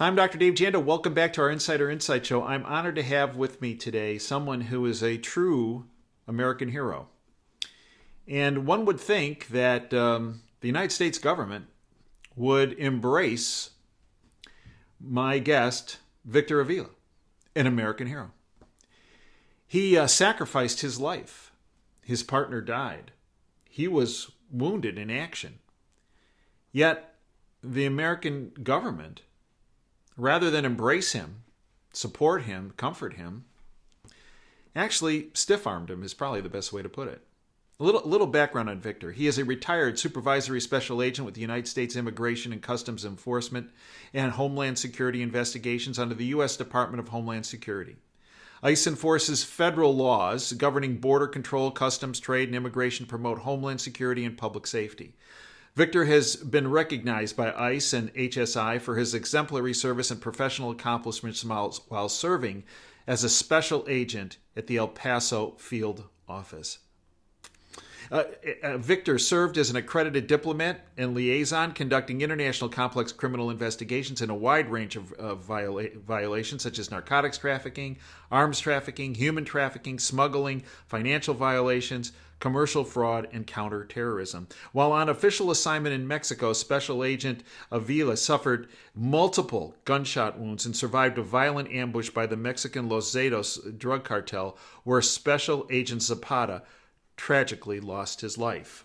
Hi, I'm Dr. Dave Janda. Welcome back to our Insider Insight Show. I'm honored to have with me today someone who is a true American hero. And one would think that the United States government would embrace my guest, Victor Avila, an American hero. He sacrificed his life. His partner died. He was wounded in action. Yet the American government, rather than embrace him, support him, comfort him, actually stiff-armed him is probably the best way to put it. A little background on Victor. He is a retired supervisory special agent with the United States Immigration and Customs Enforcement and Homeland Security Investigations under the U.S. Department of Homeland Security. ICE enforces federal laws governing border control, customs, trade, and immigration to promote homeland security and public safety. Victor has been recognized by ICE and HSI for his exemplary service and professional accomplishments while serving as a special agent at the El Paso field office. Victor served as an accredited diplomat and liaison, conducting international complex criminal investigations in a wide range of violations such as narcotics trafficking, arms trafficking, human trafficking, smuggling, financial violations, commercial fraud, and counterterrorism. While on official assignment in Mexico, Special Agent Avila suffered multiple gunshot wounds and survived a violent ambush by the Mexican Los Zetas drug cartel, where Special Agent Zapata tragically lost his life.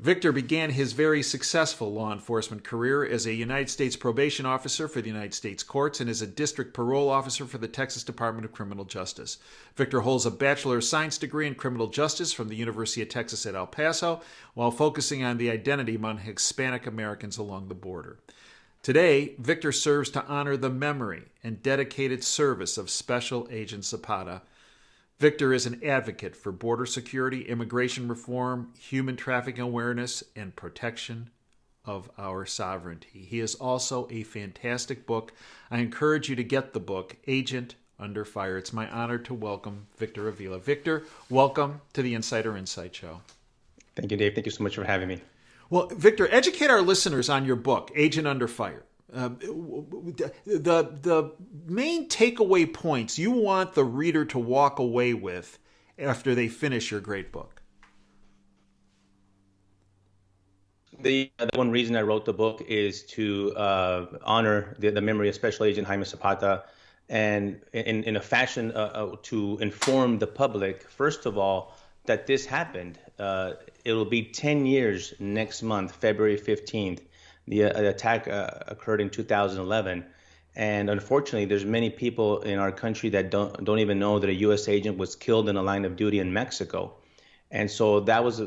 Victor began his very successful law enforcement career as a United States probation officer for the United States courts and as a district parole officer for the Texas Department of Criminal Justice. Victor holds a Bachelor of Science degree in Criminal Justice from the University of Texas at El Paso, while focusing on the identity among Hispanic Americans along the border. Today, Victor serves to honor the memory and dedicated service of Special Agent Zapata. Victor is an advocate for border security, immigration reform, human trafficking awareness, and protection of our sovereignty. He is also a fantastic book. I encourage you to get the book, Agent Under Fire. It's my honor to welcome Victor Avila. Victor, welcome to the Insider Insight Show. Thank you, Dave. Thank you so much for having me. Well, Victor, educate our listeners on your book, Agent Under Fire. The main takeaway points you want the reader to walk away with after they finish your great book. The one reason I wrote the book is to honor the memory of Special Agent Jaime Zapata, and in a fashion to inform the public, first of all, that this happened. It'll be 10 years next month, February 15th. The attack occurred in 2011, and unfortunately, there's many people in our country that don't even know that a U.S. agent was killed in a line of duty in Mexico. And so that was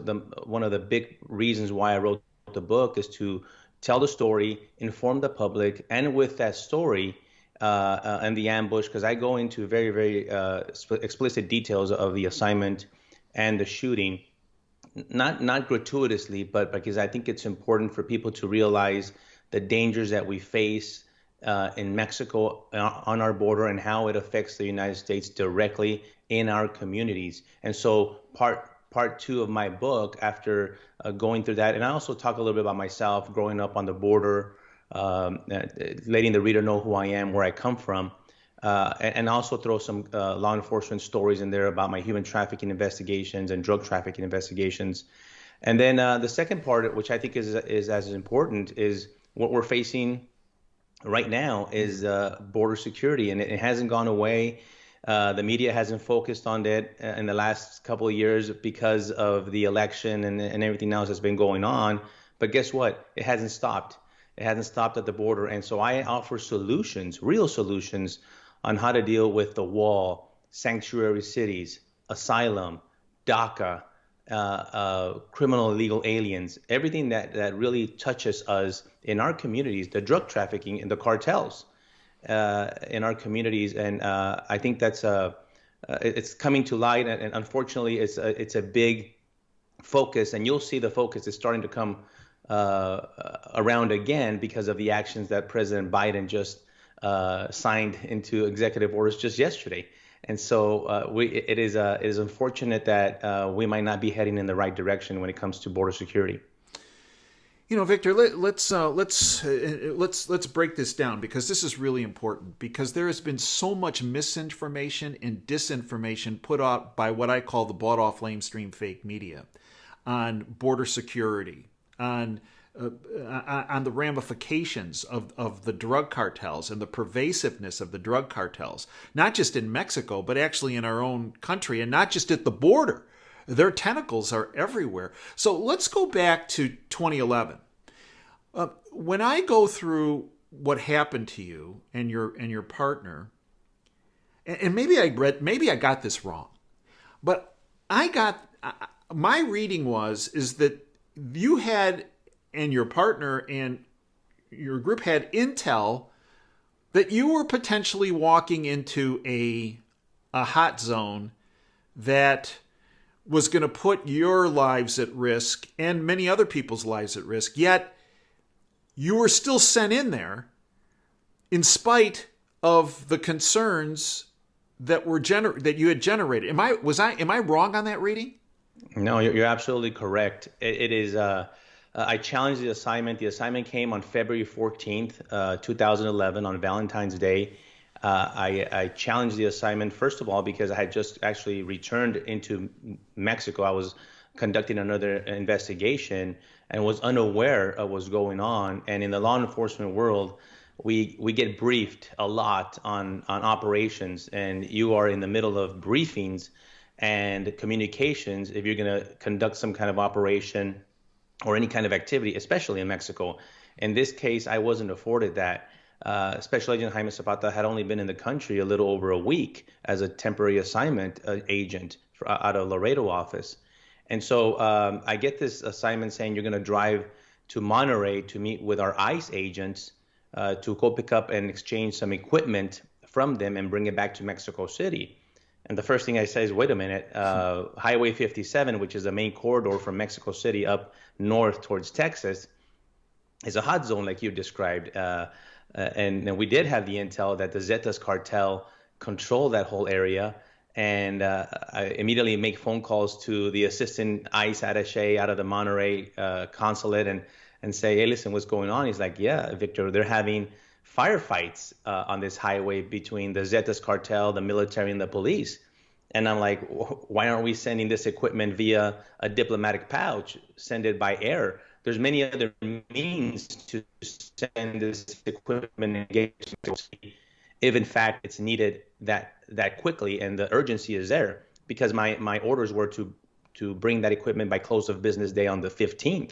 one of the big reasons why I wrote the book, is to tell the story, inform the public, and with that story and the ambush, because I go into very, very explicit details of the assignment and the shooting. Not gratuitously, but because I think it's important for people to realize the dangers that we face in Mexico on our border and how it affects the United States directly in our communities. And so part two of my book, after going through that, and I also talk a little bit about myself growing up on the border, letting the reader know who I am, where I come from. And also throw some law enforcement stories in there about my human trafficking investigations and drug trafficking investigations. And then the second part, which I think is as important, is what we're facing right now is border security, and it hasn't gone away. The media hasn't focused on it in the last couple of years because of the election and everything else that's been going on. But guess what? It hasn't stopped. It hasn't stopped at the border. And so I offer solutions, real solutions, on how to deal with the wall, sanctuary cities, asylum, DACA, criminal illegal aliens, everything that really touches us in our communities, the drug trafficking and the cartels in our communities. And I think that's it's coming to light, and unfortunately it's a big focus, and you'll see the focus is starting to come around again because of the actions that President Biden just signed into executive orders just yesterday. And so it is unfortunate that we might not be heading in the right direction when it comes to border security. Victor, let's break this down, because this is really important, because there has been so much misinformation and disinformation put out by what I call the bought off lamestream fake media on border security, on the ramifications of the drug cartels and the pervasiveness of the drug cartels, not just in Mexico, but actually in our own country, and not just at the border. Their tentacles are everywhere. So let's go back to 2011. When I go through what happened to you and your partner, and maybe I got this wrong, but my reading is that you had, and your partner and your group had intel that you were potentially walking into a hot zone that was going to put your lives at risk and many other people's lives at risk. Yet you were still sent in there in spite of the concerns that you had generated. Am I wrong on that reading? No, you're absolutely correct. It is. I challenged the assignment. The assignment came on February 14th, 2011, on Valentine's Day. I challenged the assignment, first of all, because I had just actually returned into Mexico. I was conducting another investigation and was unaware of what's going on. And in the law enforcement world, we get briefed a lot on operations, and you are in the middle of briefings and communications if you're going to conduct some kind of operation or any kind of activity, especially in Mexico. In this case, I wasn't afforded that. Special Agent Jaime Zapata had only been in the country a little over a week as a temporary assignment agent out of Laredo office. And so I get this assignment saying you're going to drive to Monterrey to meet with our ICE agents to go pick up and exchange some equipment from them and bring it back to Mexico City. And the first thing I say is, wait a minute, Highway 57, which is the main corridor from Mexico City up north towards Texas, is a hot zone like you described. And we did have the intel that the Zetas cartel control that whole area. And I immediately make phone calls to the assistant ICE attaché out of the Monterrey consulate and say, hey, listen, what's going on? He's like, yeah, Victor, they're having firefights on this highway between the Zetas cartel, the military, and the police. And I'm like, why aren't we sending this equipment via a diplomatic pouch? Send it by air. There's many other means to send this equipment engagement if in fact it's needed that quickly and the urgency is there, because my orders were to bring that equipment by close of business day on the 15th,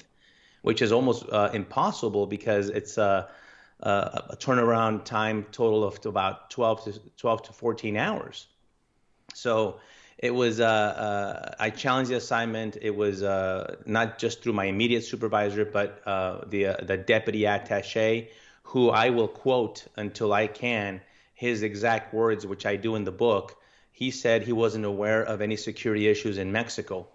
which is almost impossible because it's a turnaround time total of about 12 to 14 hours. So it was, I challenged the assignment. It was not just through my immediate supervisor, but the deputy attaché, who I will quote until I can his exact words, which I do in the book. He said he wasn't aware of any security issues in Mexico.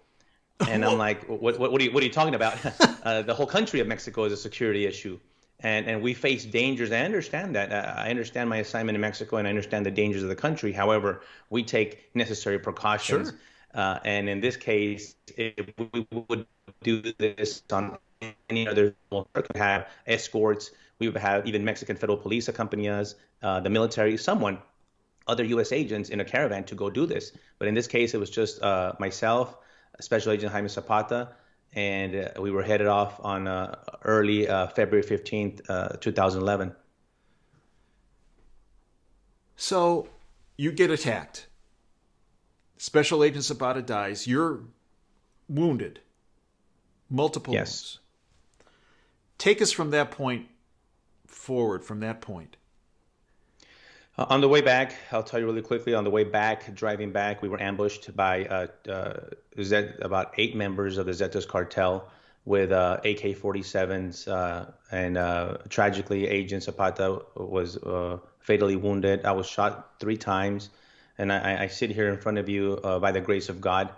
And I'm like, what are you talking about? The whole country of Mexico is a security issue. And we face dangers. I understand that. I understand my assignment in Mexico, and I understand the dangers of the country. However, we take necessary precautions. Sure. And in this case, if we would do this on any other, we would have escorts. We would have even Mexican federal police accompany us, the military, other U.S. agents in a caravan to go do this. But in this case, it was just myself, Special Agent Jaime Zapata, and we were headed off on early February 15th, 2011. So you get attacked. Special Agent Zapata dies. You're wounded. Multiple wounds. Take us from that point forward, from that point. On the way back, I'll tell you really quickly, on the way back, driving back, we were ambushed by about 8 members of the Zetas cartel with AK-47s, and tragically, Agent Zapata was fatally wounded. I was shot 3 times, and I sit here in front of you by the grace of God.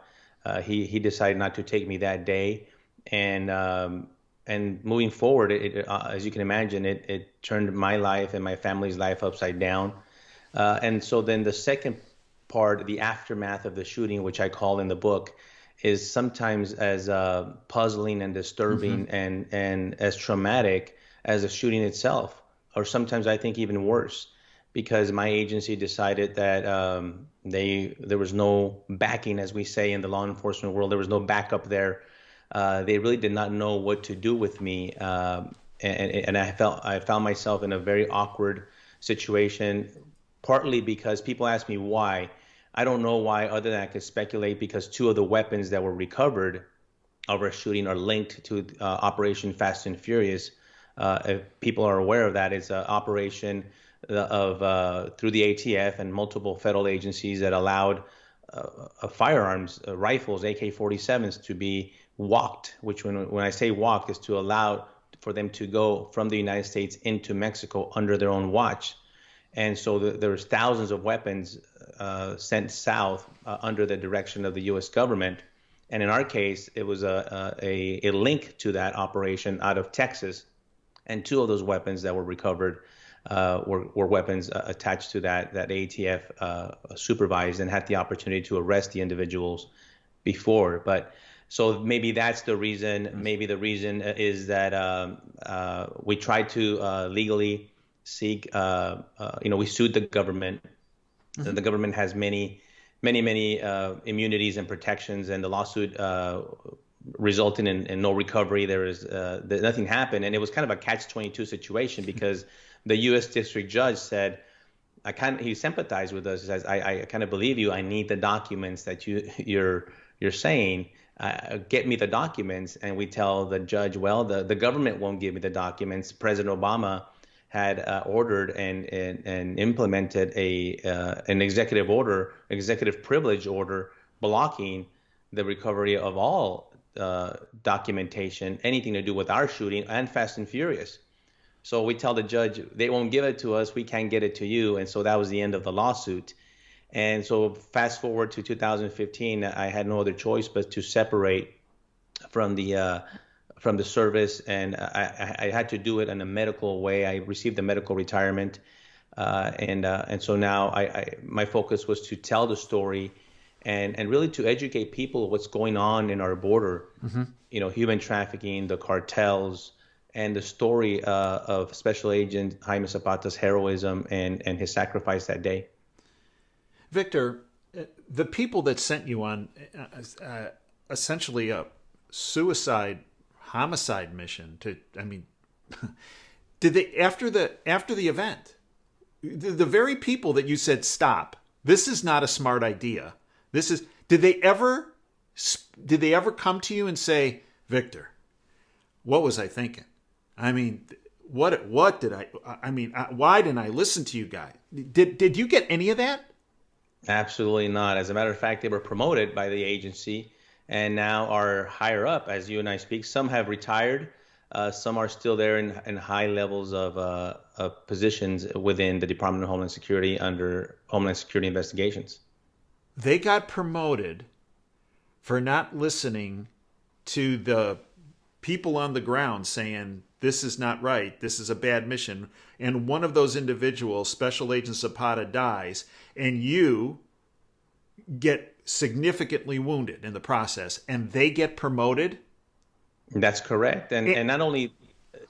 He decided not to take me that day, and moving forward, as you can imagine, it turned my life and my family's life upside down. And so then the second part, the aftermath of the shooting, which I call in the book, is sometimes as puzzling and disturbing and as traumatic as the shooting itself, or sometimes I think even worse, because my agency decided that there was no backing, as we say in the law enforcement world, there was no backup there. They really did not know what to do with me, and I found myself in a very awkward situation, partly because people ask me why. I don't know why, other than I could speculate, because two of the weapons that were recovered of our shooting are linked to Operation Fast and Furious. If people are aware of that, it's an operation through the ATF and multiple federal agencies that allowed firearms, rifles, AK-47s, to be walked, which when I say walked is to allow for them to go from the United States into Mexico under their own watch. And so there was thousands of weapons sent south under the direction of the U.S. government. And in our case, it was a link to that operation out of Texas. And two of those weapons that were recovered were weapons attached to that ATF supervised and had the opportunity to arrest the individuals before. But so maybe that's the reason. Maybe the reason is that we tried to legally seek, we sued the government. Mm-hmm. The government has many immunities and protections, and the lawsuit resulted in no recovery. Nothing happened, and it was kind of a catch-22 situation because the U.S. District Judge said, he sympathized with us. He says, I kind of believe you. I need the documents that you're saying. Get me the documents. And we tell the judge, well, the government won't give me the documents. President Obama had ordered and implemented an executive privilege order blocking the recovery of all documentation, anything to do with our shooting and Fast and Furious. So we tell the judge, they won't give it to us, we can't get it to you. And so that was the end of the lawsuit. And so fast forward to 2015, I had no other choice but to separate from the service, and I had to do it in a medical way. I received a medical retirement, and so now my focus was to tell the story, and really to educate people what's going on in our border. Mm-hmm. Human trafficking, the cartels, and the story of Special Agent Jaime Zapata's heroism and his sacrifice that day. Victor, the people that sent you on essentially a homicide mission did they, after the event, the very people that you said, stop, this is not a smart idea, did they ever come to you and say, Victor, what was I thinking? Why didn't I listen to you guys? Did you get any of that? Absolutely not. As a matter of fact, they were promoted by the agency and now are higher up as you and I speak. Some have retired. Some are still there in high levels of positions within the Department of Homeland Security under Homeland Security investigations. They got promoted for not listening to the people on the ground saying, this is not right, this is a bad mission. And one of those individuals, Special Agent Zapata, dies, and you get significantly wounded in the process, and they get promoted? That's correct. And not only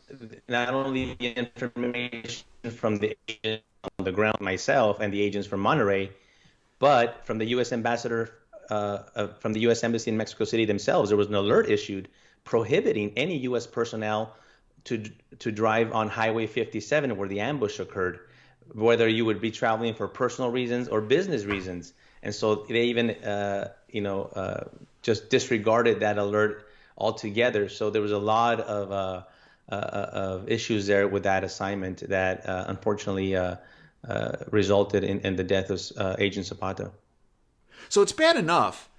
the information from the agent on the ground, myself, and the agents from Monterrey, but from the U.S. ambassador, from the U.S. Embassy in Mexico City themselves. There was an alert issued prohibiting any U.S. personnel to drive on Highway 57 where the ambush occurred, whether you would be traveling for personal reasons or business reasons. And so they even, just disregarded that alert altogether. So there was a lot of issues there with that assignment that unfortunately resulted in the death of Agent Zapata. So it's bad enough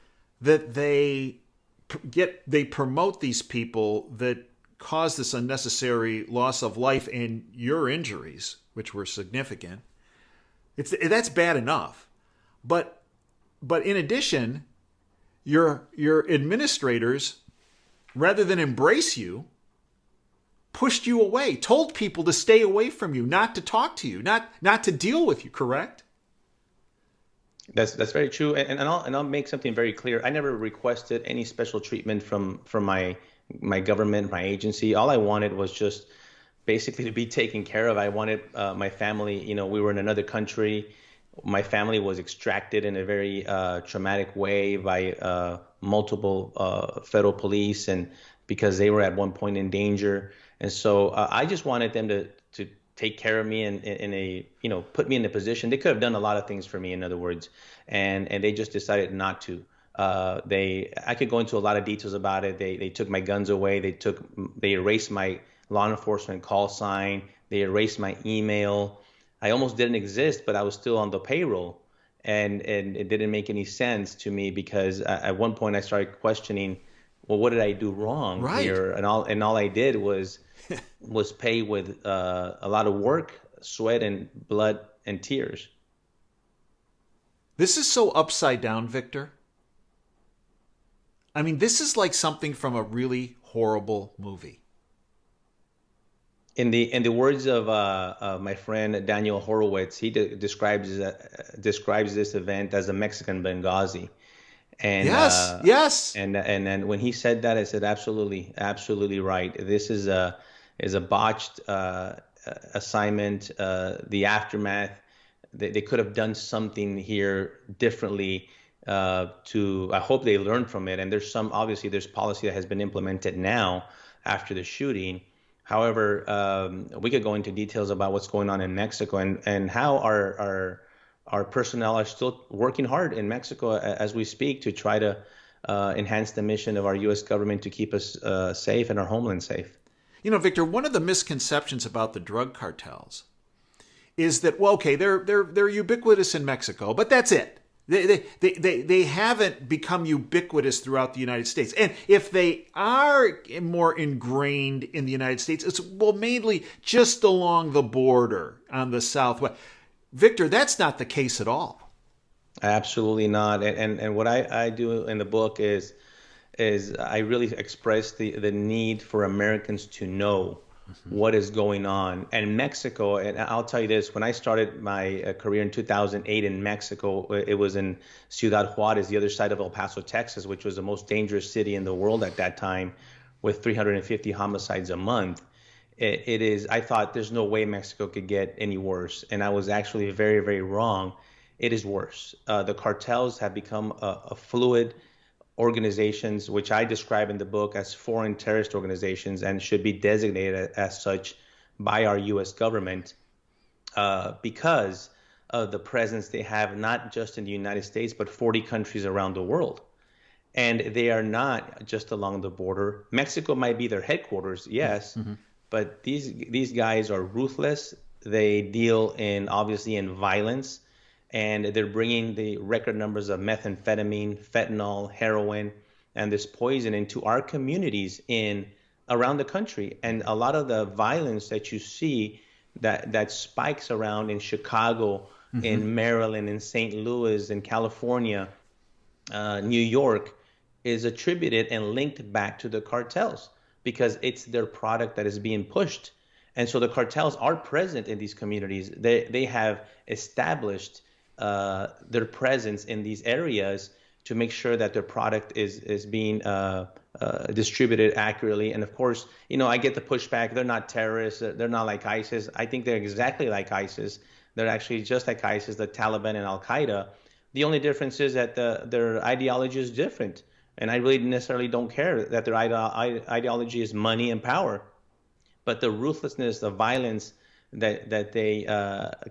that they promote these people that cause this unnecessary loss of life and your injuries, which were significant. That's bad enough. But in addition, your administrators, rather than embrace you, pushed you away, told people to stay away from you, not to talk to you, not to deal with you, correct? That's very true, and I'll make something very clear. I never requested any special treatment from my government, my agency. All I wanted was just basically to be taken care of. I wanted my family. We were in another country. My family was extracted in a very traumatic way by multiple federal police, and because they were at one point in danger. And so I just wanted them to take care of me and in a put me in a position. They could have done a lot of things for me, in other words, and they just decided not to. I could go into a lot of details about it. They took my guns away. They erased my law enforcement call sign. They erased my email. I almost didn't exist, but I was still on the payroll, and it didn't make any sense to me because at one point I started questioning, well, what did I do wrong here? And all I did was pay with a lot of work, sweat, and blood and tears. This is so upside down, Victor. I mean, this is like something from a really horrible movie. In the words of my friend Daniel Horowitz, he describes this event as a Mexican Benghazi. And yes. And then when he said that, I said, absolutely right. This is a botched assignment. The aftermath, they could have done something here differently. I hope they learned from it. And obviously there's policy that has been implemented now after the shooting. However, we could go into details about what's going on in Mexico and how our personnel are still working hard in Mexico as we speak to try to enhance the mission of our U.S. government to keep us safe and our homeland safe. Victor, one of the misconceptions about the drug cartels is that, well, okay, they're ubiquitous in Mexico, but that's it. They haven't become ubiquitous throughout the United States. And if they are more ingrained in the United States, it's mainly just along the border on the southwest. Victor, that's not the case at all. Absolutely not. And what I do in the book is I really express the need for Americans to know what is going on. And Mexico, and I'll tell you this, when I started my career in 2008 in Mexico, it was in Ciudad Juarez, the other side of El Paso, Texas, which was the most dangerous city in the world at that time, with 350 homicides a month. I thought there's no way Mexico could get any worse. And I was actually very, very wrong. It is worse. The cartels have become a fluid organizations, which I describe in the book as foreign terrorist organizations and should be designated as such by our U.S. government because of the presence they have not just in the United States, but 40 countries around the world. And they are not just along the border. Mexico might be their headquarters, yes, but these guys are ruthless. They deal obviously in violence. And they're bringing the record numbers of methamphetamine, fentanyl, heroin, and this poison into our communities around the country. And a lot of the violence that you see that spikes around in Chicago, in Maryland, in St. Louis, in California, New York, is attributed and linked back to the cartels because it's their product that is being pushed. And so the cartels are present in these communities. They have established their presence in these areas to make sure that their product is being distributed accurately. And of course, I get the pushback. They're not terrorists. They're not like ISIS. I think they're exactly like ISIS. They're actually just like ISIS, the Taliban and Al-Qaeda. The only difference is that their ideology is different. And I really necessarily don't care that their ideology is money and power. But the ruthlessness, the violence that they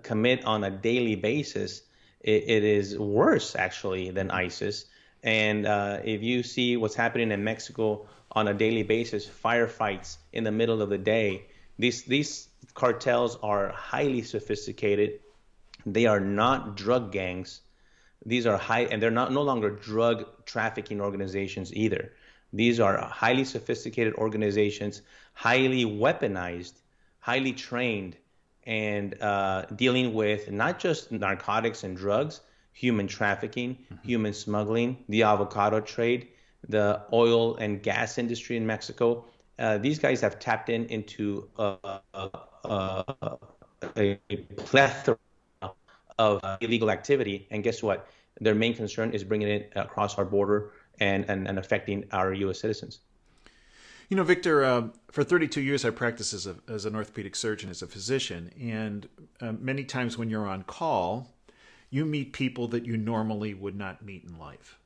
commit on a daily basis, it is worse actually than ISIS. And if you see what's happening in Mexico on a daily basis, firefights in the middle of the day, these cartels are highly sophisticated. They are not drug gangs. These are and they're no longer drug trafficking organizations either. These are highly sophisticated organizations, highly weaponized, highly trained, and dealing with not just narcotics and drugs, human trafficking, human smuggling, the avocado trade, the oil and gas industry in Mexico. These guys have tapped into a plethora of illegal activity. And guess what? their main concern is bringing it across our border and affecting our U.S. citizens. You know, Victor, for 32 years I practiced as an orthopedic surgeon, as a physician, and many times when you're on call, you meet people that you normally would not meet in life.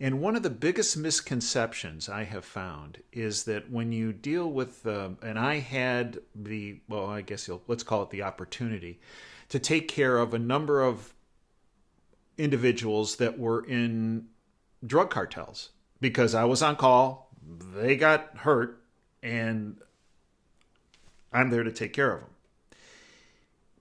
And one of the biggest misconceptions I have found is that when you deal with, and I had let's call it the opportunity, to take care of a number of individuals that were in drug cartels because I was on call, they got hurt, and I'm there to take care of them.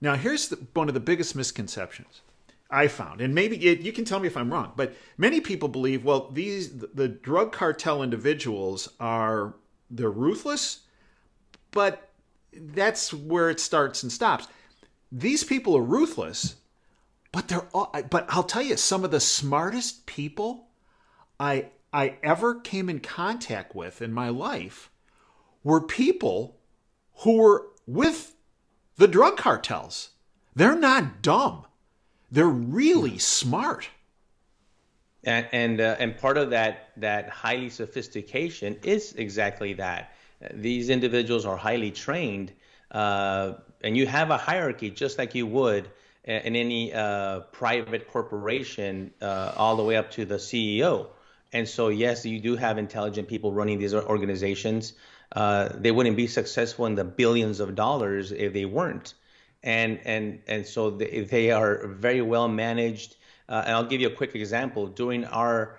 Now, here's one of the biggest misconceptions I found, and maybe you can tell me if I'm wrong, but many people believe, well, the drug cartel individuals they're ruthless, but that's where it starts and stops. These people are ruthless, but I'll tell you, some of the smartest people I ever came in contact with in my life were people who were with the drug cartels. They're not dumb. They're really smart. And part of that highly sophistication is exactly that. These individuals are highly trained, and you have a hierarchy just like you would in any private corporation, all the way up to the CEO. And so, yes, you do have intelligent people running these organizations. They wouldn't be successful in the billions of dollars if they weren't. And so they are very well managed. And I'll give you a quick example. During our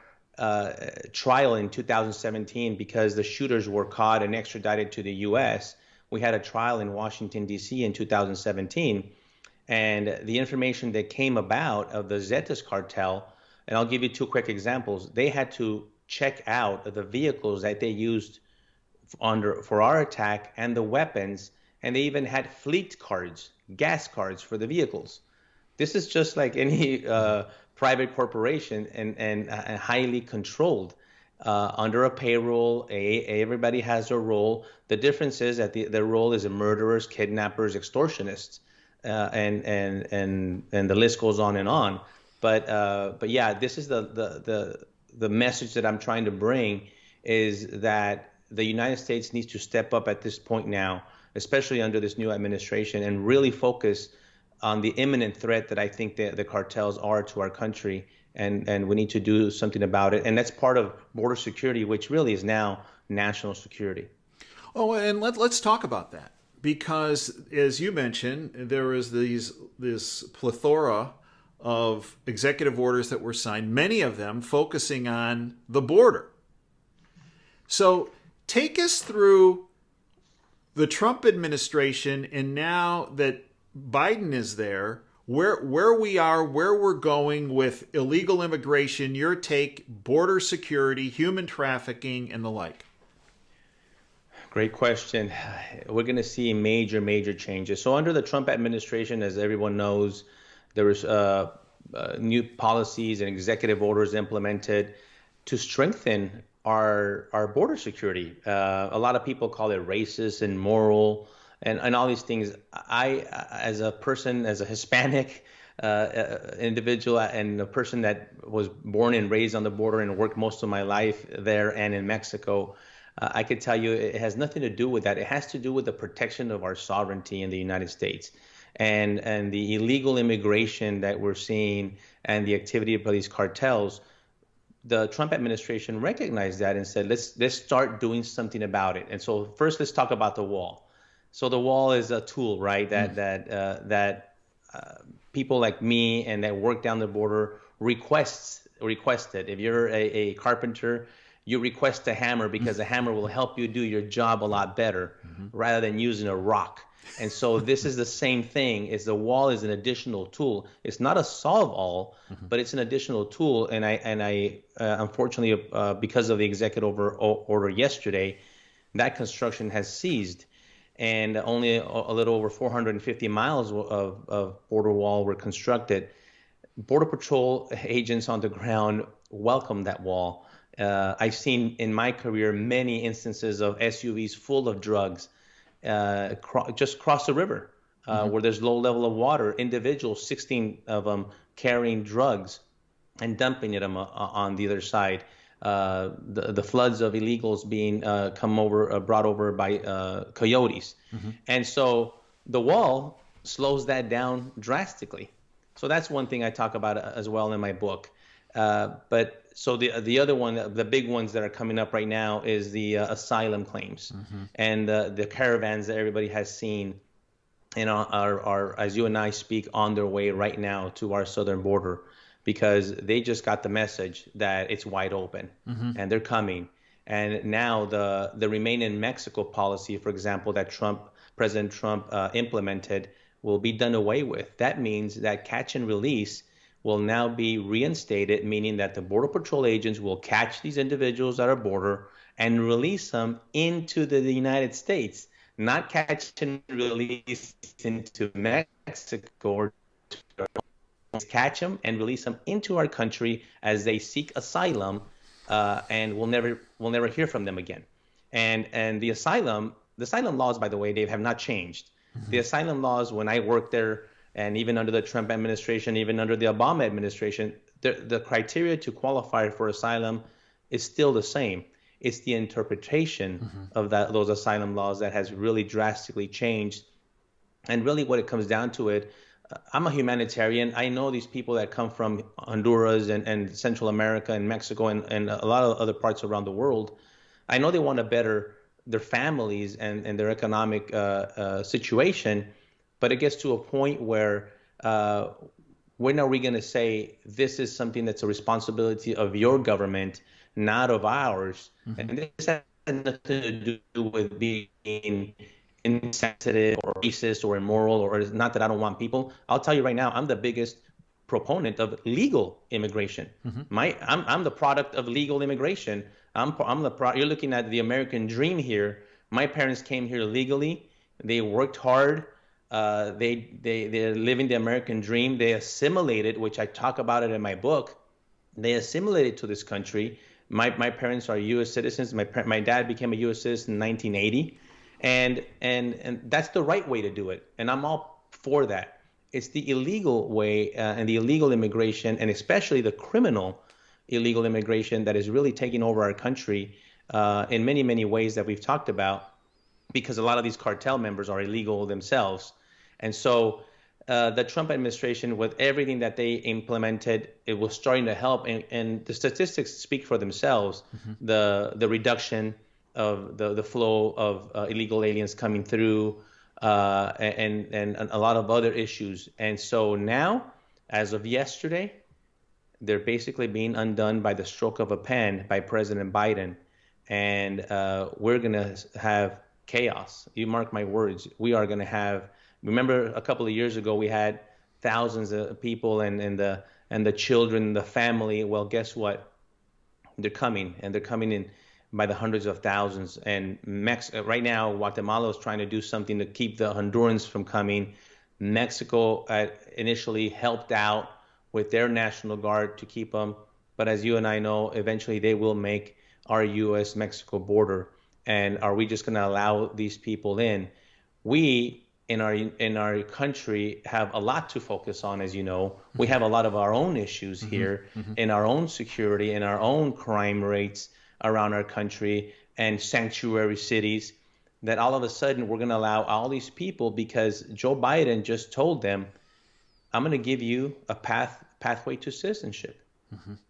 trial in 2017, because the shooters were caught and extradited to the U.S., we had a trial in Washington, D.C. in 2017. And the information that came about of the Zetas cartel, and I'll give you two quick examples. They had to check out the vehicles that they used for our attack and the weapons, and they even had fleet cards, gas cards for the vehicles. This is just like any private corporation and highly controlled under a payroll. Everybody has their role. The difference is that their role is murderers, kidnappers, extortionists, and the list goes on and on. But yeah, this is the message that I'm trying to bring, is that the United States needs to step up at this point now, especially under this new administration, and really focus on the imminent threat that I think the cartels are to our country, and we need to do something about it. And that's part of border security, which really is now national security. Oh, and let's talk about that, because as you mentioned, there is this plethora of executive orders that were signed, many of them focusing on the border. So take us through the Trump administration, and now that Biden is there, where we are, where we're going with illegal immigration, your take, border security, human trafficking, and the like. Great question. We're going to see major changes. So under the Trump administration, as everyone knows, there was new policies and executive orders implemented to strengthen our border security. A lot of people call it racist and moral and all these things. I, as a person, as a Hispanic individual and a person that was born and raised on the border and worked most of my life there and in Mexico, I could tell you it has nothing to do with that. It has to do with the protection of our sovereignty in the United States. And the illegal immigration that we're seeing and the activity of these cartels, the Trump administration recognized that and said, let's start doing something about it. And so first, let's talk about the wall. So the wall is a tool, right? That people like me and that work down the border requested. If you're a carpenter, you request a hammer because a hammer will help you do your job a lot better rather than using a rock. And so this is the same thing. Is the wall is an additional tool. It's not a solve all, but it's an additional tool. And I unfortunately, because of the executive order yesterday, that construction has ceased, and only a little over 450 miles of border wall were constructed. Border Patrol agents on the ground welcome that wall. I've seen in my career many instances of SUVs full of drugs just cross the river where there's low level of water, individuals, 16 of them carrying drugs and dumping them on the other side. The floods of illegals being brought over by coyotes, and so the wall slows that down drastically. So that's one thing I talk about as well in my book. But so the other one, the big ones that are coming up right now, is the asylum claims and the caravans that everybody has seen, and are, as you and I speak, on their way right now to our southern border, because they just got the message that it's wide open and they're coming. And now the Remain in Mexico policy, for example, that President Trump implemented, will be done away with. That means that catch and release will now be reinstated, meaning that the Border Patrol agents will catch these individuals at our border and release them into the United States, not catch and release into Mexico, or catch them and release them into our country as they seek asylum, and we'll never hear from them again. And the asylum laws, by the way, Dave, have not changed. The asylum laws, when I worked there, and even under the Trump administration, even under the Obama administration, the criteria to qualify for asylum is still the same. It's the interpretation of those asylum laws that has really drastically changed. And really what it comes down to it, I'm a humanitarian. I know these people that come from Honduras and Central America and Mexico and a lot of other parts around the world. I know they want to better their families and their economic situation, but it gets to a point where when are we going to say this is something that's a responsibility of your government, not of ours? And this has nothing to do with being insensitive or racist or immoral, or it's not that I don't want people. I'll tell you right now, I'm the biggest proponent of legal immigration. I'm the product of legal immigration. You're looking at the American dream here. My parents came here legally. They worked hard. They're living the American dream. They assimilated, which I talk about it in my book. They assimilated to this country. My parents are U.S. citizens. My dad became a U.S. citizen in 1980, and that's the right way to do it. And I'm all for that. It's the illegal way and the illegal immigration, and especially the criminal illegal immigration, that is really taking over our country in many, many ways that we've talked about, because a lot of these cartel members are illegal themselves. And so the Trump administration, with everything that they implemented, it was starting to help. And the statistics speak for themselves. The reduction of the flow of illegal aliens coming through, and a lot of other issues. And so now, as of yesterday, they're basically being undone by the stroke of a pen by President Biden. And we're going to have chaos. You mark my words. We are going to have. Remember, a couple of years ago, we had thousands of people and the children, the family. Well, guess what? They're coming, and they're coming in by the hundreds of thousands. And right now, Guatemala is trying to do something to keep the Hondurans from coming. Mexico initially helped out with their National Guard to keep them. But as you and I know, eventually they will make our U.S.-Mexico border. And are we just going to allow these people in? We, in our country, have a lot to focus on, as you know. We have a lot of our own issues here in our own security, in our own crime rates around our country, and sanctuary cities, that all of a sudden we're going to allow all these people, because Joe Biden just told them, I'm going to give you a pathway to citizenship.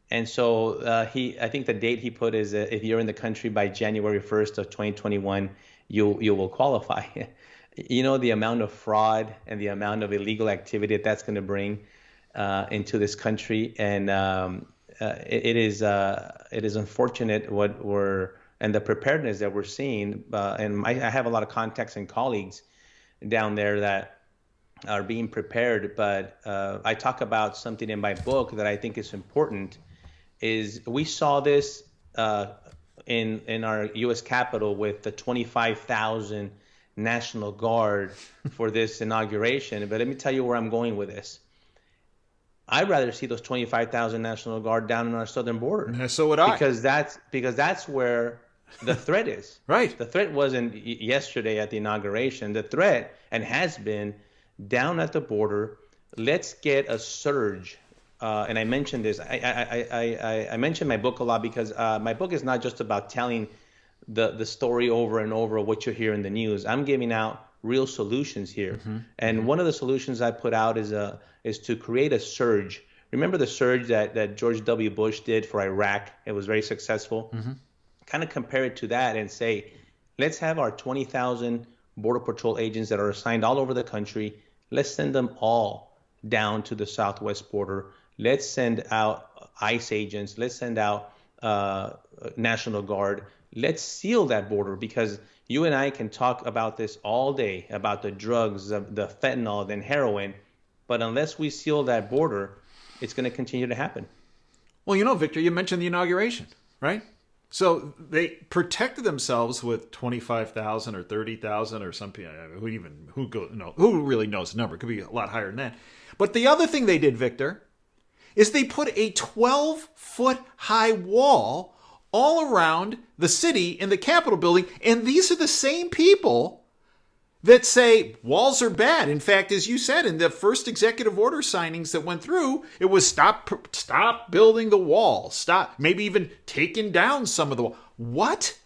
And so I think the date he put is if you're in the country by January 1st of 2021, you will qualify. You know, the amount of fraud and the amount of illegal activity that's going to bring into this country. And it is unfortunate and the preparedness that we're seeing. And I have a lot of contacts and colleagues down there that are being prepared. But I talk about something in my book that I think is important. Is we saw this in our U.S. Capitol with the 25,000 National Guard for this inauguration. But let me tell you where I'm going with this. I'd rather see those 25,000 National Guard down on our southern border. Yeah, so would I. Because that's where the threat is. Right. The threat wasn't yesterday at the inauguration. The threat, and has been, down at the border. Let's get a surge and I mentioned this. I mentioned my book a lot because my book is not just about telling the story over and over what you hear in the news. I'm giving out real solutions here. And one of the solutions I put out is to create a surge. Remember the surge that George W. Bush did for Iraq? It was very successful. Kind of compare it to that and say, let's have our 20,000 Border Patrol agents that are assigned all over the country. Let's send them all down to the southwest border. Let's send out ICE agents. Let's send out National Guard. Let's seal that border, because you and I can talk about this all day, about the drugs, the fentanyl, and heroin. But unless we seal that border, it's going to continue to happen. Well, Victor, you mentioned the inauguration, right? So they protected themselves with 25,000 or 30,000 or something. Who really knows the number? It could be a lot higher than that. But the other thing they did, Victor, is they put a 12-foot high wall all around the city in the Capitol building. And these are the same people that say walls are bad. In fact, as you said, in the first executive order signings that went through, it was stop building the wall, stop, maybe even taking down some of the wall. What?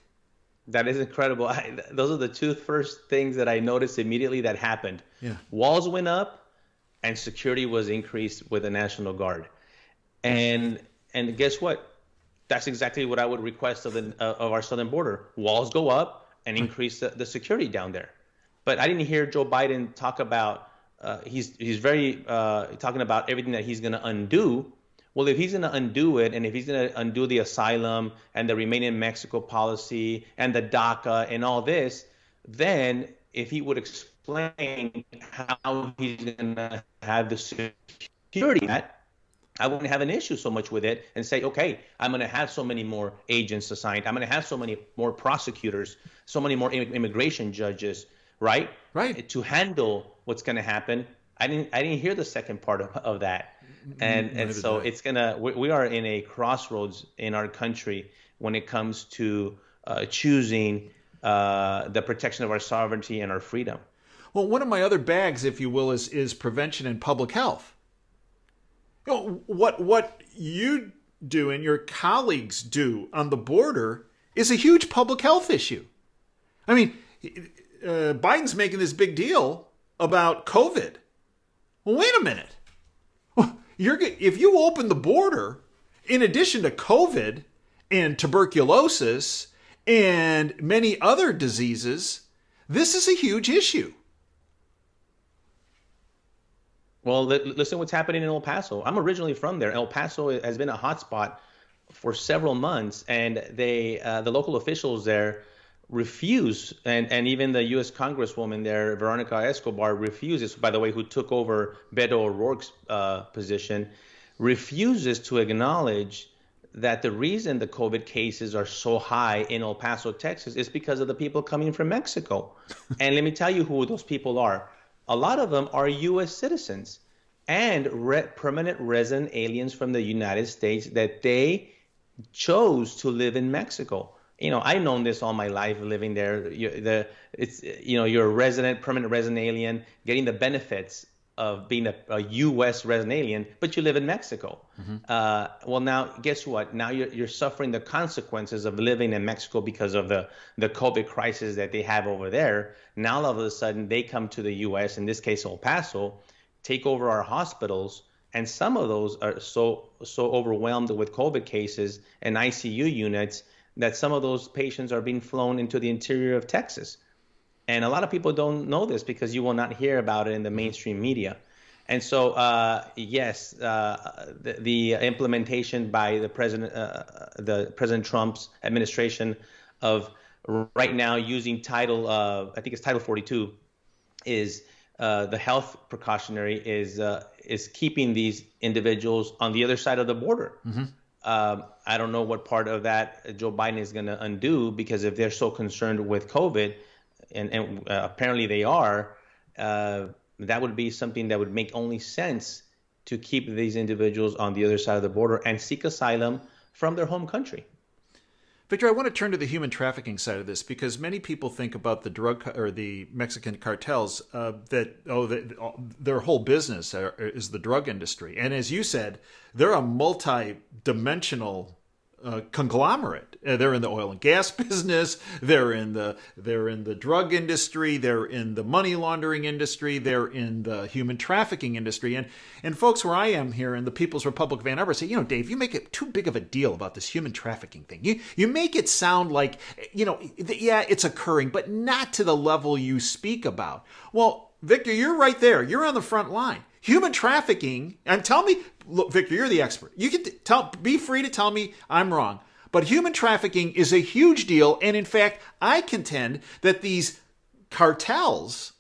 That is incredible. Those are the two first things that I noticed immediately that happened. Yeah. Walls went up and security was increased with the National Guard. And guess what? That's exactly what I would request of our southern border. Walls go up and increase the security down there. But I didn't hear Joe Biden talk about, he's very talking about everything that he's going to undo. Well, if he's going to undo it, and if he's going to undo the asylum and the Remain in Mexico policy and the DACA and all this, then if he would explain how he's going to have the security net, I wouldn't have an issue so much with it and say, okay, I'm going to have so many more agents assigned. I'm going to have so many more prosecutors, so many more immigration judges. Right. To handle what's going to happen. I didn't hear the second part of that. And so it's we are in a crossroads in our country when it comes to choosing the protection of our sovereignty and our freedom. Well, one of my other bags, if you will, is prevention and public health. What you do and your colleagues do on the border is a huge public health issue. I mean, Biden's making this big deal about COVID. Well, wait a minute. If you open the border, in addition to COVID and tuberculosis and many other diseases, this is a huge issue. Well, listen what's happening in El Paso. I'm originally from there. El Paso has been a hotspot for several months, and the local officials there refuse, and even the U.S. Congresswoman there, Veronica Escobar, refuses, by the way, who took over Beto O'Rourke's position, refuses to acknowledge that the reason the COVID cases are so high in El Paso, Texas, is because of the people coming from Mexico. And let me tell you who those people are. A lot of them are U.S. citizens and permanent resident aliens from the United States that they chose to live in Mexico. I've known this all my life living there. You're a permanent resident alien, getting the benefits of being a U.S. resident alien, but you live in Mexico. Well, now guess what? Now you're suffering the consequences of living in Mexico because of the COVID crisis that they have over there. Now all of a sudden they come to the U.S., in this case El Paso, take over our hospitals, and some of those are so overwhelmed with COVID cases and ICU units that some of those patients are being flown into the interior of Texas. And a lot of people don't know this because you will not hear about it in the mainstream media. And so, yes, the implementation by the President Trump's administration of right now using I think it's Title 42, is the health precautionary is keeping these individuals on the other side of the border. I don't know what part of that Joe Biden is going to undo, because if they're so concerned with COVID, and apparently they are, that would be something that would make only sense to keep these individuals on the other side of the border and seek asylum from their home country. Victor, I want to turn to the human trafficking side of this because many people think about the or the Mexican cartels their whole business is the drug industry, and as you said, they're a multi-dimensional conglomerate. They're in the oil and gas business. They're in the drug industry. They're in the money laundering industry. They're in the human trafficking industry. And folks where I am here in the People's Republic of Ann Arbor say, Dave, you make it too big of a deal about this human trafficking thing. You make it sound like, yeah, it's occurring, but not to the level you speak about. Well, Victor, you're right there. You're on the front line. Human trafficking, and tell me, look, Victor, you're the expert. You can be free to tell me I'm wrong. But human trafficking is a huge deal, and in fact, I contend that these cartels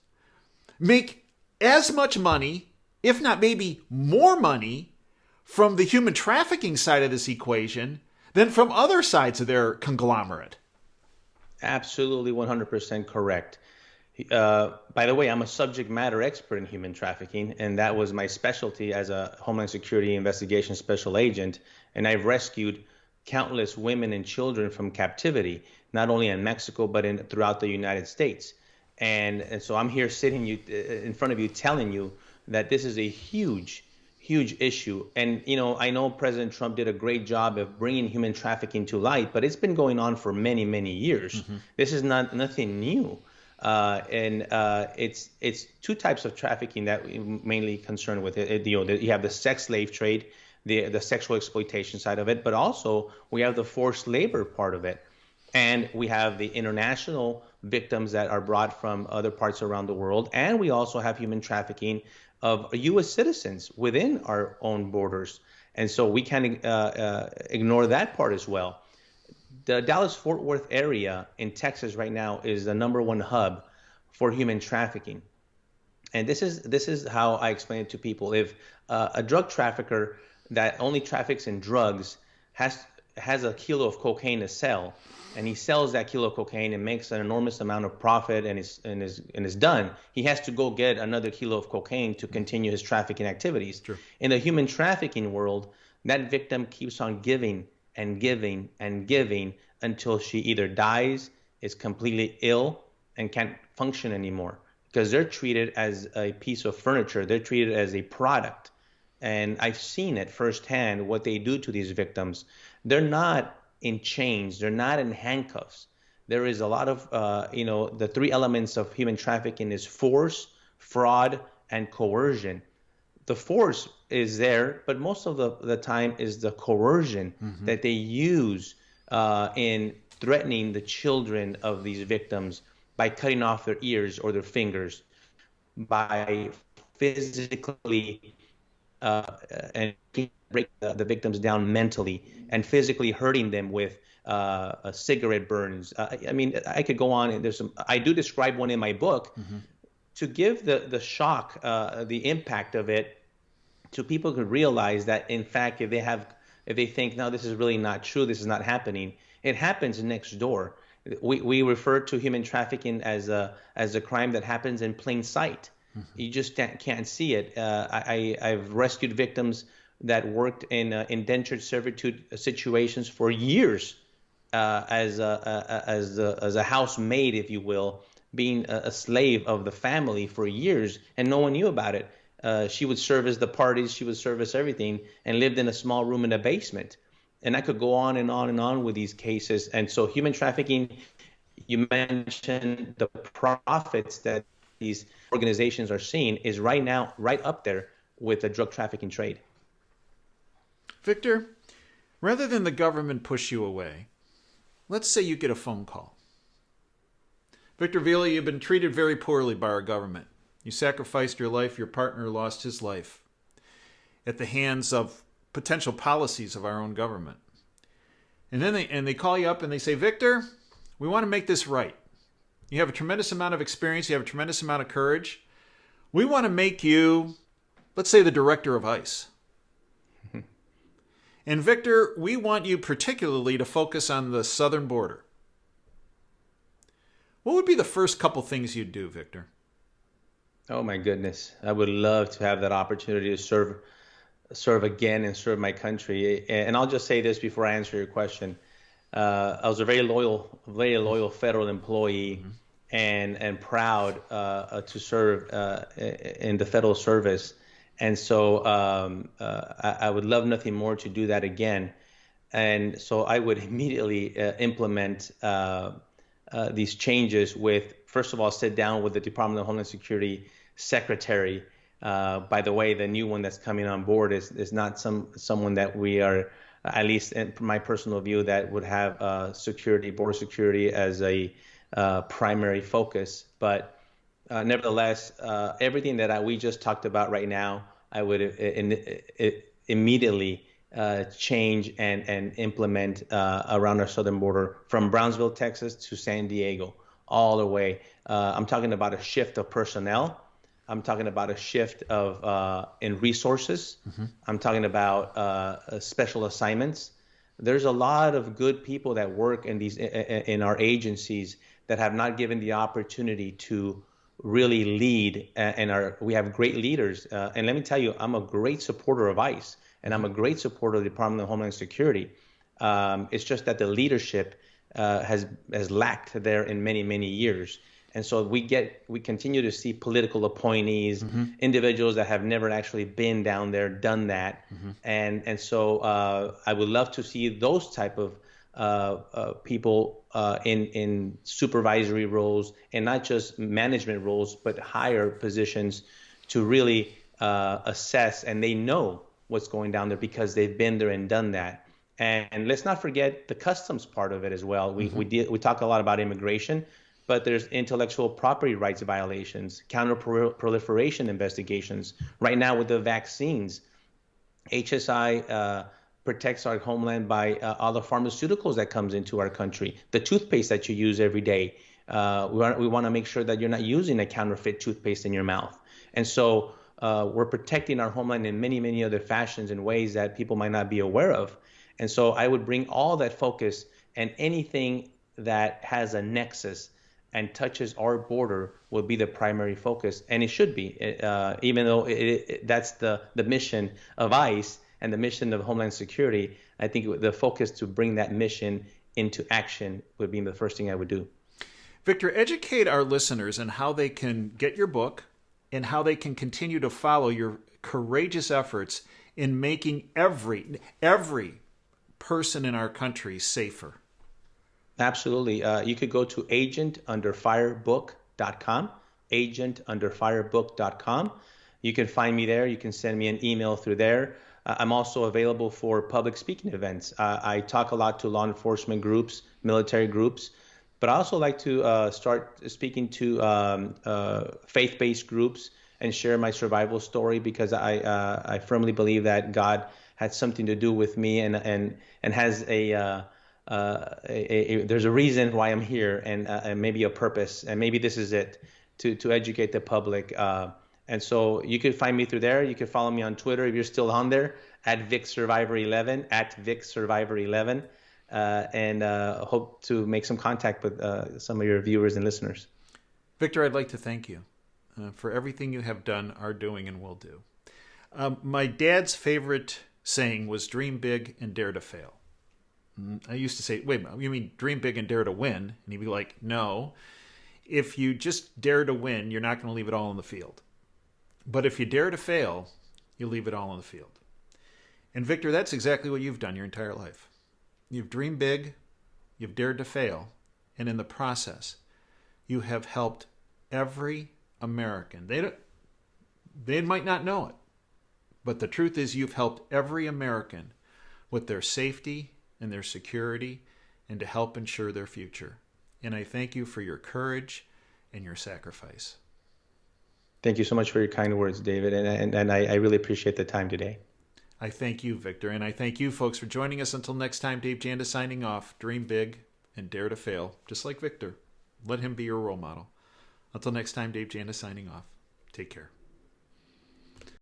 make as much money, if not maybe more money, from the human trafficking side of this equation than from other sides of their conglomerate. Absolutely 100% correct. By the way, I'm a subject matter expert in human trafficking, and that was my specialty as a Homeland Security Investigation Special Agent. And I've rescued countless women and children from captivity, not only in Mexico, but throughout the United States. And so I'm here sitting in front of you telling you that this is a huge, huge issue. And, I know President Trump did a great job of bringing human trafficking to light, but it's been going on for many, many years. Mm-hmm. This is nothing new. It's two types of trafficking that we're mainly concerned with. You have the sex slave trade, the sexual exploitation side of it, but also we have the forced labor part of it. And we have the international victims that are brought from other parts around the world. And we also have human trafficking of U.S. citizens within our own borders. And so we can't ignore that part as well. The Dallas-Fort Worth area in Texas right now is the #1 hub for human trafficking. And this is how I explain it to people. If a drug trafficker that only traffics in drugs has a kilo of cocaine to sell, and he sells that kilo of cocaine and makes an enormous amount of profit and is done, he has to go get another kilo of cocaine to continue his trafficking activities. True. In the human trafficking world, that victim keeps on giving and giving and giving until she either dies, is completely ill, and can't function anymore, because they're treated as a piece of furniture. They're treated as a product. And I've seen it firsthand, what they do to these victims. They're not in chains. They're not in handcuffs. There is a lot of, the three elements of human trafficking is force, fraud, and coercion. The force is there, but most of the time is the coercion that they use in threatening the children of these victims by cutting off their ears or their fingers, by physically and break the victims down mentally and physically hurting them with cigarette burns. I could go on, and I do describe one in my book to give the shock, the impact of it, so people could realize that, in fact, if they think, no, this is really not true, this is not happening, it happens next door. We refer to human trafficking as a crime that happens in plain sight. You just can't see it. I've rescued victims that worked in indentured servitude situations for years, as a housemaid, if you will, being a slave of the family for years, and no one knew about it. She would service the parties, she would service everything, and lived in a small room in a basement. And I could go on and on and on with these cases. And so human trafficking, you mentioned the profits that these organizations are seeing, is right now right up there with the drug trafficking trade. Victor, rather than the government push you away, let's say you get a phone call. Victor Villa, you've been treated very poorly by our government. You sacrificed your life, your partner lost his life at the hands of potential policies of our own government. And then they call you up and they say, Victor, we want to make this right. You have a tremendous amount of experience, you have a tremendous amount of courage. We want to make you, let's say, the director of ICE. And Victor, we want you particularly to focus on the southern border. What would be the first couple things you'd do, Victor? Oh my goodness. I would love to have that opportunity to serve again and serve my country. And I'll just say this before I answer your question. I was a very loyal federal employee, and proud to serve in the federal service. And so I would love nothing more to do that again. And so I would immediately implement these changes with, first of all, sit down with the Department of Homeland Security secretary. By the way, the new one that's coming on board is not someone that we are, at least in my personal view, that would have security, border security as a primary focus. But nevertheless, everything that we just talked about right now, I would immediately change and implement around our southern border from Brownsville, Texas to San Diego, all the way. I'm talking about a shift of personnel. I'm talking about a shift of in resources. I'm talking about special assignments. There's a lot of good people that work in in our agencies that have not given the opportunity to really lead. And we have great leaders. And let me tell you, I'm a great supporter of ICE, and I'm a great supporter of the Department of Homeland Security. It's just that the leadership has lacked there in many years. And so we continue to see political appointees, individuals that have never actually been down there, done that. And so I would love to see those type of people in supervisory roles, and not just management roles, but higher positions, to really assess, and they know what's going down there because they've been there and done that. And let's not forget the customs part of it as well. We talk a lot about immigration, but there's intellectual property rights violations, counter-proliferation investigations. Right now with the vaccines, HSI protects our homeland by all the pharmaceuticals that comes into our country, the toothpaste that you use every day. We want to make sure that you're not using a counterfeit toothpaste in your mouth. And so we're protecting our homeland in many other fashions and ways that people might not be aware of. And so I would bring all that focus, and anything that has a nexus and touches our border will be the primary focus, and it should be, even though that's the mission of ICE and the mission of Homeland Security. I think the focus to bring that mission into action would be the first thing I would do. Victor, educate our listeners on how they can get your book and how they can continue to follow your courageous efforts in making every person in our country safer. Absolutely. You could go to agentunderfirebook.com, agentunderfirebook.com. You can find me there. You can send me an email through there. I'm also available for public speaking events. I talk a lot to law enforcement groups, military groups, but I also like to start speaking to faith-based groups and share my survival story, because I firmly believe that God had something to do with me and has there's a reason why I'm here, and maybe a purpose, and maybe this is it, to educate the public. And so you could find me through there. You can follow me on Twitter if you're still on there, at VicSurvivor11, at VicSurvivor11, and hope to make some contact with some of your viewers and listeners. Victor, I'd like to thank you for everything you have done, are doing, and will do. My dad's favorite saying was dream big and dare to fail. I used to say, wait, you mean dream big and dare to win? And he'd be like, no. If you just dare to win, you're not going to leave it all in the field. But if you dare to fail, you leave it all in the field. And Victor, that's exactly what you've done your entire life. You've dreamed big, you've dared to fail, and in the process, you have helped every American. They might not know it, but the truth is you've helped every American with their safety and their security, and to help ensure their future. And I thank you for your courage and your sacrifice. Thank you so much for your kind words, David, and I really appreciate the time today. I thank you, Victor, and I thank you, folks, for joining us. Until next time, Dave Janda signing off. Dream big and dare to fail, just like Victor. Let him be your role model. Until next time, Dave Janda signing off. Take care.